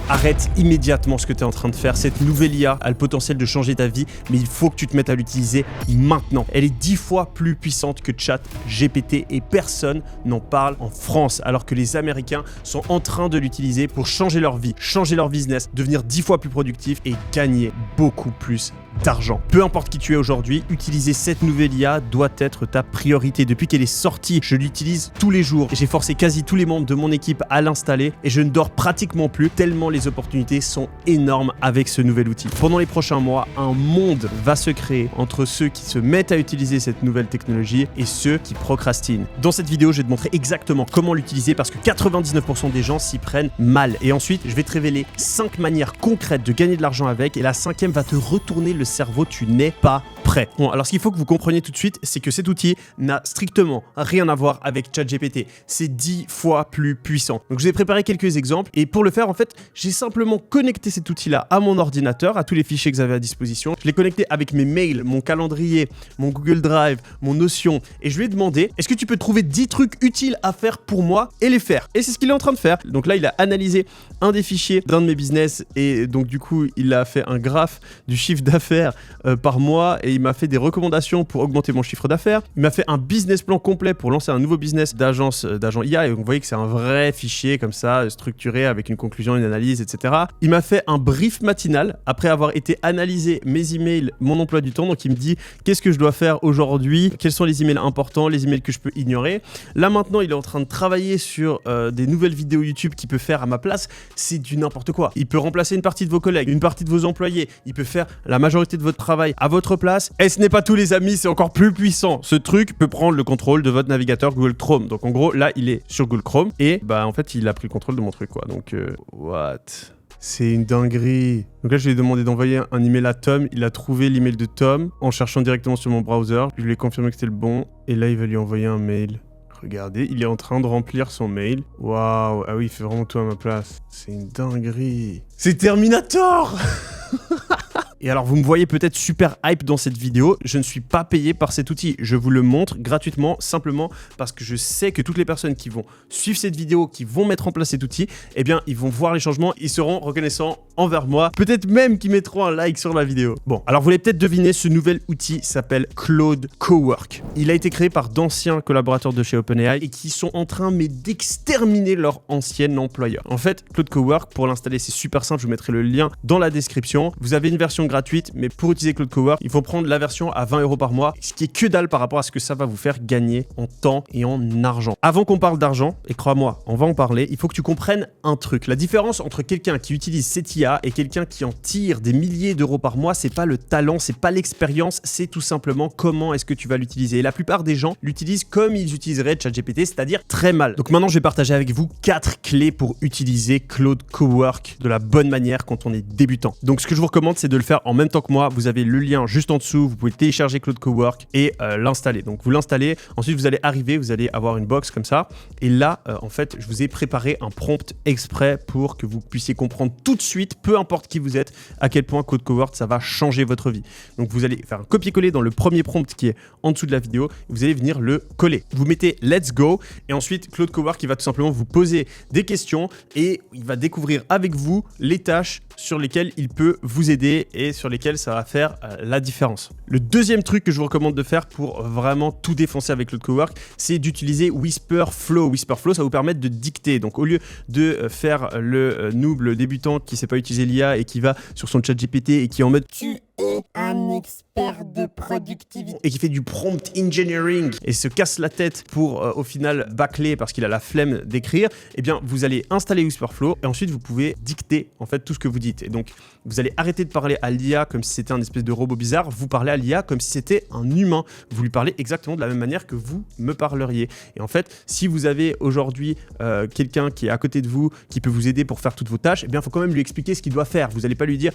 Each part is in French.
Arrête immédiatement ce que tu es en train de faire. Cette nouvelle IA a le potentiel de changer ta vie, mais il faut que tu te mettes à l'utiliser maintenant. Elle est 10 fois plus puissante que ChatGPT et personne n'en parle en France, alors que les Américains sont en train de l'utiliser pour changer leur vie, changer leur business, devenir 10 fois plus productifs et gagner beaucoup plus d'argent. Peu importe qui tu es aujourd'hui, utiliser cette nouvelle IA doit être ta priorité. Depuis qu'elle est sortie, je l'utilise tous les jours. J'ai forcé quasi tous les membres de mon équipe à l'installer et je ne dors pratiquement plus tellement les opportunités sont énormes avec ce nouvel outil. Pendant les prochains mois, un monde va se créer entre ceux qui se mettent à utiliser cette nouvelle technologie et ceux qui procrastinent. Dans cette vidéo, je vais te montrer exactement comment l'utiliser parce que 99% des gens s'y prennent mal. Et ensuite, je vais te révéler 5 manières concrètes de gagner de l'argent avec et la 5e va te retourner le cerveau, tu n'es pas prêt. Bon, alors ce qu'il faut que vous compreniez tout de suite, c'est que cet outil n'a strictement rien à voir avec ChatGPT. C'est 10 fois plus puissant. Donc je vous ai préparé quelques exemples et pour le faire, en fait, j'ai simplement connecté cet outil-là à mon ordinateur, à tous les fichiers que j'avais à disposition. Je l'ai connecté avec mes mails, mon calendrier, mon Google Drive, mon Notion et je lui ai demandé, est-ce que tu peux trouver 10 trucs utiles à faire pour moi et les faire? Et c'est ce qu'il est en train de faire. Donc là, il a analysé un des fichiers d'un de mes business et donc du coup, il a fait un graphe du chiffre d'affaires par mois et il m'a fait des recommandations pour augmenter mon chiffre d'affaires. Il m'a fait un business plan complet pour lancer un nouveau business d'agent IA et vous voyez que c'est un vrai fichier comme ça, structuré avec une conclusion, une analyse, etc. Il m'a fait un brief matinal après avoir été analysé mes emails, mon emploi du temps. Donc il me dit qu'est-ce que je dois faire aujourd'hui, quels sont les emails importants, les emails que je peux ignorer. Là maintenant, il est en train de travailler sur des nouvelles vidéos YouTube qu'il peut faire à ma place. C'est du n'importe quoi. Il peut remplacer une partie de vos collègues, une partie de vos employés. Il peut faire la majorité de votre travail à votre place. Et ce n'est pas tout les amis, c'est encore plus puissant. Ce truc peut prendre le contrôle de votre navigateur Google Chrome. Donc en gros, là, il est sur Google Chrome et bah en fait, il a pris le contrôle de mon truc quoi. Donc what? C'est une dinguerie. Donc là, je lui ai demandé d'envoyer un email à Tom. Il a trouvé l'email de Tom en cherchant directement sur mon browser. Je lui ai confirmé que c'était le bon. Et là, il va lui envoyer un mail. Regardez, il est en train de remplir son mail. Waouh, ah oui, il fait vraiment tout à ma place. C'est une dinguerie. C'est Terminator. Et alors, vous me voyez peut-être super hype dans cette vidéo. Je ne suis pas payé par cet outil. Je vous le montre gratuitement, simplement parce que je sais que toutes les personnes qui vont suivre cette vidéo, qui vont mettre en place cet outil, eh bien, ils vont voir les changements, ils seront reconnaissants envers moi. Peut-être même qu'ils mettront un like sur la vidéo. Bon, alors vous l'avez peut-être deviné, ce nouvel outil s'appelle Claude Cowork. Il a été créé par d'anciens collaborateurs de chez OpenAI et qui sont en train d'exterminer leur ancien employeur. En fait, Claude Cowork, pour l'installer, c'est super simple. Je vous mettrai le lien dans la description. Vous avez une version gratuite, mais pour utiliser Claude Cowork, il faut prendre la version à 20 € par mois, ce qui est que dalle par rapport à ce que ça va vous faire gagner en temps et en argent. Avant qu'on parle d'argent, et crois-moi, on va en parler, il faut que tu comprennes un truc. La différence entre quelqu'un qui utilise cette IA et quelqu'un qui en tire des milliers d'euros par mois, c'est pas le talent, c'est pas l'expérience, c'est tout simplement comment est-ce que tu vas l'utiliser. Et la plupart des gens l'utilisent comme ils utiliseraient ChatGPT, c'est-à-dire très mal. Donc maintenant, je vais partager avec vous 4 clés pour utiliser Claude Cowork de la bonne manière quand on est débutant. Donc ce que je vous recommande, c'est de le faire en même temps que moi. Vous avez le lien juste en dessous, vous pouvez télécharger Claude Cowork et l'installer. Donc vous l'installez, ensuite vous allez arriver, vous allez avoir une box comme ça et là en fait je vous ai préparé un prompt exprès pour que vous puissiez comprendre tout de suite, peu importe qui vous êtes, à quel point Claude Cowork ça va changer votre vie. Donc vous allez faire un copier-coller dans le premier prompt qui est en dessous de la vidéo, vous allez venir le coller. Vous mettez let's go et ensuite Claude Cowork il va tout simplement vous poser des questions et il va découvrir avec vous les tâches sur lesquelles il peut vous aider et sur lesquelles ça va faire la différence. Le deuxième truc que je vous recommande de faire pour vraiment tout défoncer avec Claude Cowork, c'est d'utiliser Whisper Flow. Whisper Flow, ça va vous permettre de dicter. Donc au lieu de faire le noob, le débutant qui ne sait pas utiliser l'IA et qui va sur son ChatGPT et qui est en mode tu es un expert de productivité et qui fait du prompt engineering et se casse la tête pour au final bâcler parce qu'il a la flemme d'écrire, eh bien vous allez installer Whisperflow et ensuite vous pouvez dicter en fait tout ce que vous dites. Et donc vous allez arrêter de parler à l'IA comme si c'était un espèce de robot bizarre, vous parlez à l'IA comme si c'était un humain. Vous lui parlez exactement de la même manière que vous me parleriez. Et en fait, si vous avez aujourd'hui quelqu'un qui est à côté de vous, qui peut vous aider pour faire toutes vos tâches, eh bien il faut quand même lui expliquer ce qu'il doit faire. Vous n'allez pas lui dire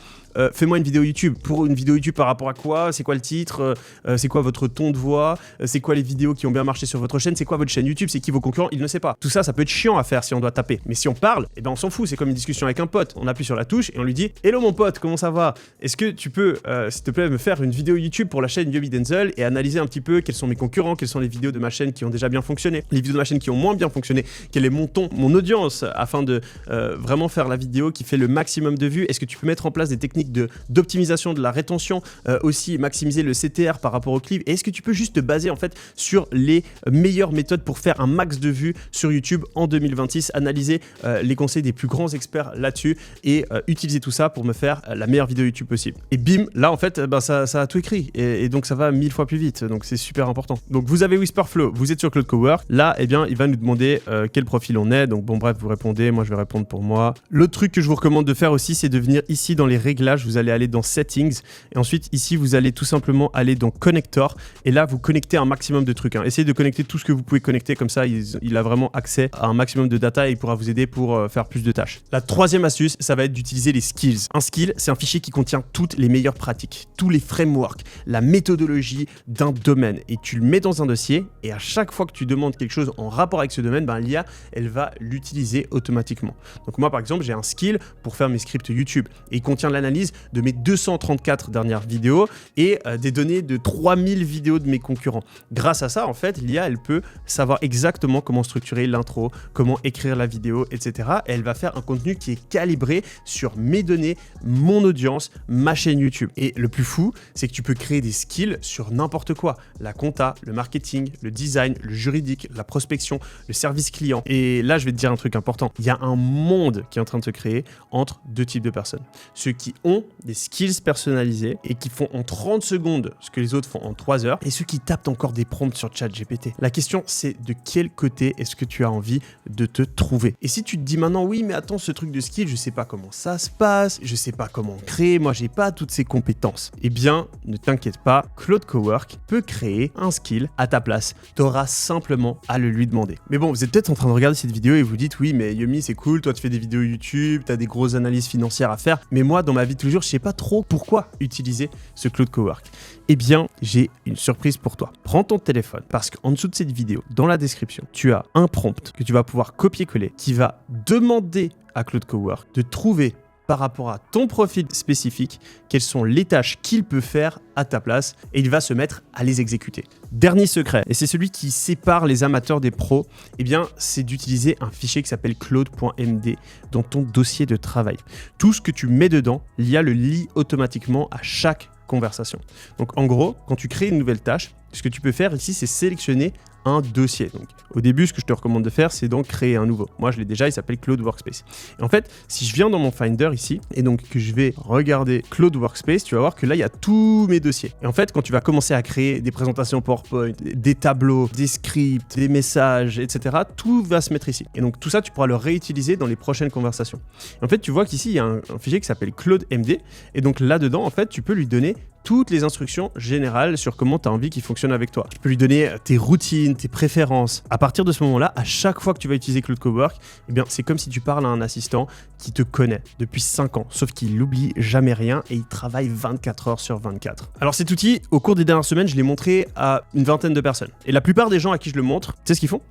fais-moi une vidéo YouTube. Pour une vidéo YouTube par rapport à quoi, c'est quoi le titre, c'est quoi votre ton de voix, c'est quoi les vidéos qui ont bien marché sur votre chaîne, c'est quoi votre chaîne YouTube, c'est qui vos concurrents, il ne sait pas. Tout ça, ça peut être chiant à faire si on doit taper. Mais si on parle, eh ben on s'en fout, c'est comme une discussion avec un pote. On appuie sur la touche et on lui dit « Hello mon pote, comment ça va? Est-ce que tu peux, s'il te plaît, me faire une vidéo YouTube pour la chaîne Yomi Denzel et analyser un petit peu quels sont mes concurrents, quelles sont les vidéos de ma chaîne qui ont déjà bien fonctionné, les vidéos de ma chaîne qui ont moins bien fonctionné, quel est mon ton, mon audience, afin de vraiment faire la vidéo qui fait le maximum de vues. Est-ce que tu peux mettre en place des techniques d'optimisation de la rétention, aussi maximiser le CTR par rapport au clip, et est-ce que tu peux juste te baser en fait sur les meilleures méthodes pour faire un max de vues sur YouTube en 2026, analyser les conseils des plus grands experts là-dessus et utiliser tout ça pour me faire la meilleure vidéo YouTube possible. Et bim, là en fait, ça a tout écrit et donc ça va 1000 fois plus vite, donc c'est super important. Donc vous avez Whisperflow, vous êtes sur Claude Cowork, là eh bien il va nous demander quel profil on est, donc bon bref vous répondez, moi je vais répondre pour moi. L'autre truc que je vous recommande de faire aussi, c'est de venir ici dans les réglages, vous allez aller dans Settings et ensuite ici vous allez tout simplement aller dans Connector et là vous connectez un maximum de trucs. Essayez de connecter tout ce que vous pouvez connecter, comme ça il a vraiment accès à un maximum de data et il pourra vous aider pour faire plus de tâches. La troisième astuce, ça va être d'utiliser les skills. Un skill, c'est un fichier qui contient toutes les meilleures pratiques, tous les frameworks, la méthodologie d'un domaine et tu le mets dans un dossier et à chaque fois que tu demandes quelque chose en rapport avec ce domaine, l'IA elle va l'utiliser automatiquement. Donc moi par exemple j'ai un skill pour faire mes scripts YouTube et il contient l'analyse de mes 234 dernières vidéos et des données de 3000 vidéos de mes concurrents. Grâce à ça en fait l'IA elle peut savoir exactement comment structurer l'intro, comment écrire la vidéo, etc. Et elle va faire un contenu qui est calibré sur mes données, mon audience, ma chaîne YouTube. Et le plus fou, c'est que tu peux créer des skills sur n'importe quoi. La compta, le marketing, le design, le juridique, la prospection, le service client. Et là, je vais te dire un truc important. Il y a un monde qui est en train de se créer entre deux types de personnes. Ceux qui ont des skills personnalisés et qui font en 30 secondes ce que les autres font en 3 heures et ceux qui tapent encore des prompts sur ChatGPT. La question, c'est de quel côté est-ce que tu as envie de te trouver? Et si tu te dis maintenant, oui, mais attends, ce truc de skill, je sais pas comment ça se passe, je sais pas comment créer, moi, j'ai pas toutes ces compétences. Eh bien, ne t'inquiète pas, Claude Cowork peut créer un skill à ta place. Tu auras simplement à le lui demander. Mais bon, vous êtes peut-être en train de regarder cette vidéo et vous dites, oui, mais Yomi, c'est cool, toi, tu fais des vidéos YouTube, tu as des grosses analyses financières à faire, mais moi, dans ma vie de tous les jours, je sais pas trop pourquoi utiliser ce Claude Cowork. Eh bien, j'ai une surprise pour toi. Prends ton téléphone parce qu'en dessous de cette vidéo, dans la description, tu as un prompt que tu vas pouvoir copier-coller qui va demander à Claude Cowork de trouver par rapport à ton profil spécifique, quelles sont les tâches qu'il peut faire à ta place et il va se mettre à les exécuter. Dernier secret, et c'est celui qui sépare les amateurs des pros, eh bien, c'est d'utiliser un fichier qui s'appelle claude.md dans ton dossier de travail. Tout ce que tu mets dedans, l'IA le lit automatiquement à chaque conversation. Donc en gros, quand tu crées une nouvelle tâche, ce que tu peux faire ici, c'est sélectionner un dossier. Donc au début, ce que je te recommande de faire, c'est donc créer un nouveau. Moi, je l'ai déjà, il s'appelle Claude Workspace. Et en fait, si je viens dans mon Finder ici, et donc que je vais regarder Claude Workspace, tu vas voir que là, il y a tous mes dossiers. Et en fait, quand tu vas commencer à créer des présentations PowerPoint, des tableaux, des scripts, des messages, etc., tout va se mettre ici. Et donc tout ça, tu pourras le réutiliser dans les prochaines conversations. Et en fait, tu vois qu'ici, il y a un fichier qui s'appelle Claude MD. Et donc là-dedans, en fait, tu peux lui donner toutes les instructions générales sur comment tu as envie qu'il fonctionne avec toi. Tu peux lui donner tes routines, tes préférences. À partir de ce moment-là, à chaque fois que tu vas utiliser Claude Cowork, eh bien, c'est comme si tu parles à un assistant qui te connaît depuis 5 ans, sauf qu'il n'oublie jamais rien et il travaille 24 heures sur 24. Alors cet outil, au cours des dernières semaines, je l'ai montré à une vingtaine de personnes. Et la plupart des gens à qui je le montre, tu sais ce qu'ils font?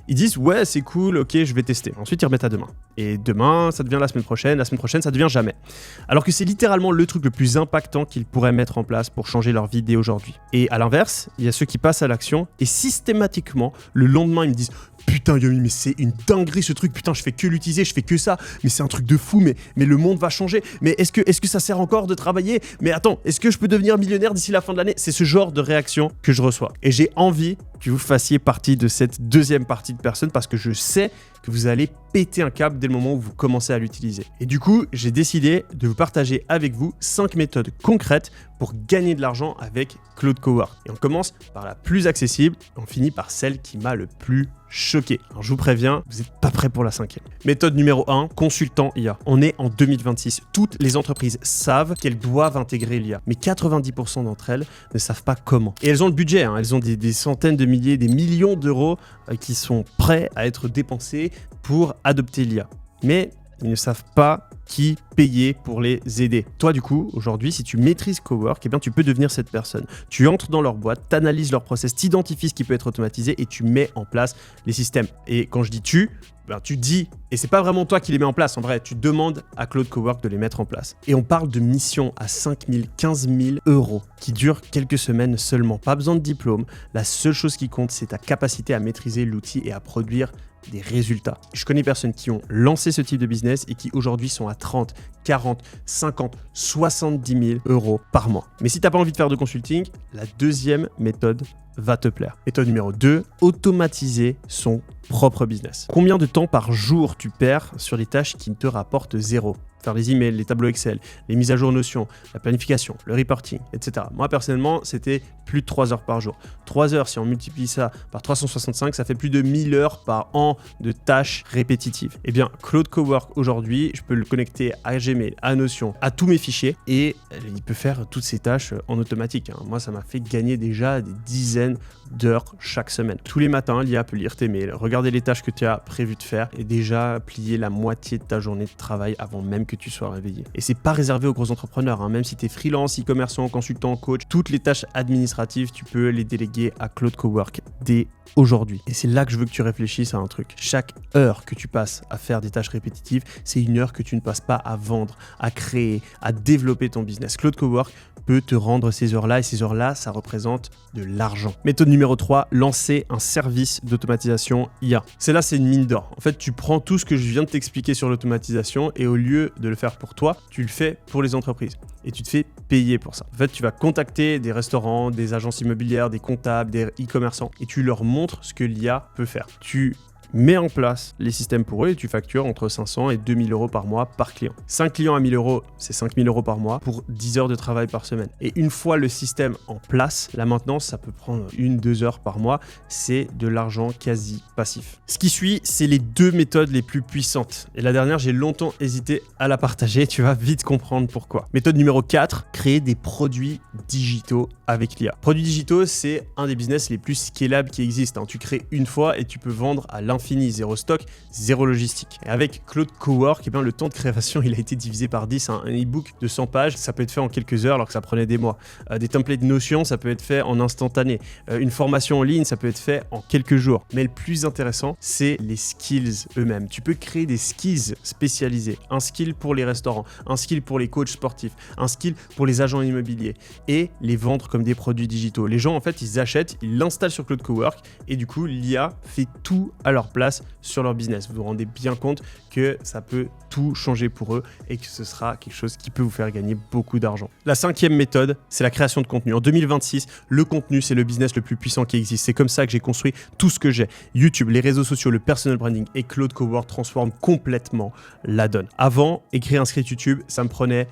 Ils disent « Ouais, c'est cool, ok, je vais tester. » Ensuite, ils remettent à demain. Et demain, ça devient la semaine prochaine, ça devient jamais. Alors que c'est littéralement le truc le plus impactant qu'ils pourraient mettre en place pour changer leur vie dès aujourd'hui. Et à l'inverse, il y a ceux qui passent à l'action et systématiquement, le lendemain, ils me disent « Putain Yomi, mais c'est une dinguerie ce truc, putain je fais que l'utiliser, je fais que ça, mais c'est un truc de fou, mais le monde va changer, mais est-ce que ça sert encore de travailler? Mais attends, est-ce que je peux devenir millionnaire d'ici la fin de l'année ?» C'est ce genre de réaction que je reçois. Et j'ai envie que vous fassiez partie de cette deuxième partie de personnes parce que je sais que vous allez péter un câble dès le moment où vous commencez à l'utiliser. Et du coup, j'ai décidé de vous partager avec vous 5 méthodes concrètes pour gagner de l'argent avec Claude Cowork. Et on commence par la plus accessible et on finit par celle qui m'a le plus choqué. Alors je vous préviens, vous n'êtes pas prêts pour la 5e. Méthode numéro 1, consultant IA. On est en 2026. Toutes les entreprises savent qu'elles doivent intégrer l'IA, mais 90% d'entre elles ne savent pas comment. Et elles ont le budget, hein. Elles ont des centaines de milliers, des millions d'euros qui sont prêts à être dépensés pour adopter l'IA. Mais ils ne savent pas qui payer pour les aider. Toi, du coup, aujourd'hui, si tu maîtrises Cowork, eh bien, tu peux devenir cette personne. Tu entres dans leur boîte, tu analyses leur process, tu identifies ce qui peut être automatisé et tu mets en place les systèmes. Et quand je dis tu dis, et c'est pas vraiment toi qui les mets en place, en vrai, tu demandes à Claude Cowork de les mettre en place. Et on parle de missions à 5 000, 15 000 euros qui durent quelques semaines seulement. Pas besoin de diplôme. La seule chose qui compte, c'est ta capacité à maîtriser l'outil et à produire des résultats. Je connais des personnes qui ont lancé ce type de business et qui aujourd'hui sont à 30, 40, 50, 70 000 euros par mois. Mais si tu n'as pas envie de faire de consulting, la deuxième méthode va te plaire. Méthode numéro 2, automatiser son propre business. Combien de temps par jour tu perds sur les tâches qui ne te rapportent zéro ? Faire les emails, les tableaux Excel, les mises à jour Notion, la planification, le reporting, etc. Moi, personnellement, c'était plus de 3 heures par jour. 3 heures, si on multiplie ça par 365, ça fait plus de 1000 heures par an de tâches répétitives. Eh bien, Claude Cowork, aujourd'hui, je peux le connecter à Gmail, à Notion, à tous mes fichiers et il peut faire toutes ces tâches en automatique. Moi, ça m'a fait gagner déjà des dizaines d'heures chaque semaine. Tous les matins, l'IA peut lire tes mails, regarder les tâches que tu as prévu de faire et déjà plier la moitié de ta journée de travail avant même que tu sois réveillé. Et c'est pas réservé aux gros entrepreneurs, même si tu es freelance, e-commerçant, consultant, coach, toutes les tâches administratives, tu peux les déléguer à Claude Cowork dès aujourd'hui. Et c'est là que je veux que tu réfléchisses à un truc. Chaque heure que tu passes à faire des tâches répétitives, c'est une heure que tu ne passes pas à vendre, à créer, à développer ton business. Claude Cowork peut te rendre ces heures-là et ces heures-là, ça représente de l'argent. Méthode numéro 3, lancer un service d'automatisation IA. Celle-là, c'est une mine d'or. En fait, tu prends tout ce que je viens de t'expliquer sur l'automatisation et au lieu de le faire pour toi, tu le fais pour les entreprises et tu te fais payer pour ça. En fait, tu vas contacter des restaurants, des agences immobilières, des comptables, des e-commerçants et tu leur montres ce que l'IA peut faire. Tu mets en place les systèmes pour eux et tu factures entre 500 et 2000 euros par mois par client. 5 clients à 1000 euros, c'est 5000 euros par mois pour 10 heures de travail par semaine. Et une fois le système en place, la maintenance, ça peut prendre 1-2 heures par mois. C'est de l'argent quasi passif. Ce qui suit, c'est les 2 méthodes les plus puissantes. Et la dernière, j'ai longtemps hésité à la partager. Tu vas vite comprendre pourquoi. Méthode numéro 4, créer des produits digitaux avec l'IA. Produits digitaux, c'est un des business les plus scalables qui existent. Tu crées une fois et tu peux vendre à l'infini. Zéro stock, zéro logistique. Et avec Claude Cowork, le temps de création, il a été divisé par 10. Un e-book de 100 pages, ça peut être fait en quelques heures alors que ça prenait des mois. Des templates Notion, ça peut être fait en instantané. Une formation en ligne, ça peut être fait en quelques jours. Mais le plus intéressant, c'est les skills eux-mêmes. Tu peux créer des skills spécialisés. Un skill pour les restaurants, un skill pour les coachs sportifs, un skill pour les agents immobiliers et les vendre comme des produits digitaux. Les gens, en fait, ils achètent, ils l'installent sur Claude Cowork et du coup, l'IA fait tout à leur place sur leur business. Vous vous rendez bien compte que ça peut tout changer pour eux et que ce sera quelque chose qui peut vous faire gagner beaucoup d'argent. La 5e méthode, c'est la création de contenu. En 2026, le contenu, c'est le business le plus puissant qui existe. C'est comme ça que j'ai construit tout ce que j'ai. YouTube, les réseaux sociaux, le personal branding et Claude Cowork transforment complètement la donne. Avant, écrire un script YouTube, ça me prenait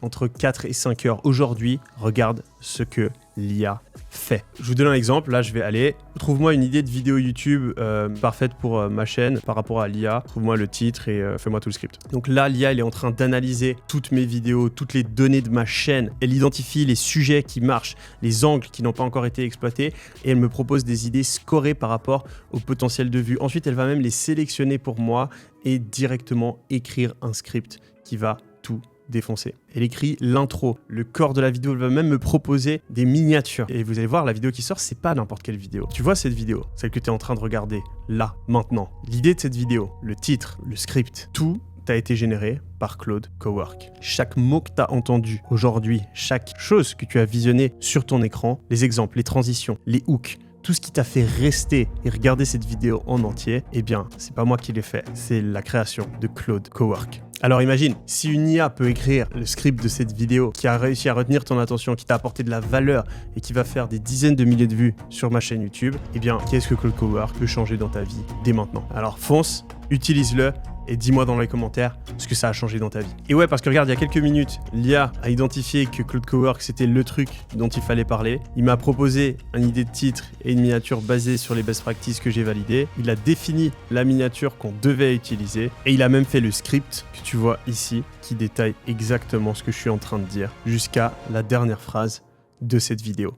entre 4 et 5 heures. Aujourd'hui, regarde ce que l'IA fait. Je vous donne un exemple. Là, je vais aller. Trouve-moi une idée de vidéo YouTube parfaite pour ma chaîne par rapport à l'IA. Trouve-moi le titre et fais-moi tout le script. Donc là, l'IA, elle est en train d'analyser toutes mes vidéos, toutes les données de ma chaîne. Elle identifie les sujets qui marchent, les angles qui n'ont pas encore été exploités et elle me propose des idées scorées par rapport au potentiel de vue. Ensuite, elle va même les sélectionner pour moi et directement écrire un script qui va tout défoncé. Elle écrit l'intro, le corps de la vidéo, elle va même me proposer des miniatures. Et vous allez voir, la vidéo qui sort, c'est pas n'importe quelle vidéo. Tu vois cette vidéo, celle que tu es en train de regarder, là, maintenant. L'idée de cette vidéo, le titre, le script, tout a été généré par Claude Cowork. Chaque mot que tu as entendu aujourd'hui, chaque chose que tu as visionné sur ton écran, les exemples, les transitions, les hooks, tout ce qui t'a fait rester et regarder cette vidéo en entier, eh bien, c'est pas moi qui l'ai fait, c'est la création de Claude Cowork. Alors imagine, si une IA peut écrire le script de cette vidéo, qui a réussi à retenir ton attention, qui t'a apporté de la valeur et qui va faire des dizaines de milliers de vues sur ma chaîne YouTube, eh bien, qu'est-ce que Claude Cowork peut changer dans ta vie dès maintenant? Alors fonce, utilise-le et dis-moi dans les commentaires ce que ça a changé dans ta vie. Et ouais, parce que regarde, il y a quelques minutes, l'IA a identifié que Claude Cowork, c'était le truc dont il fallait parler. Il m'a proposé une idée de titre et une miniature basée sur les best practices que j'ai validées. Il a défini la miniature qu'on devait utiliser et il a même fait le script que tu vois ici qui détaille exactement ce que je suis en train de dire jusqu'à la dernière phrase de cette vidéo.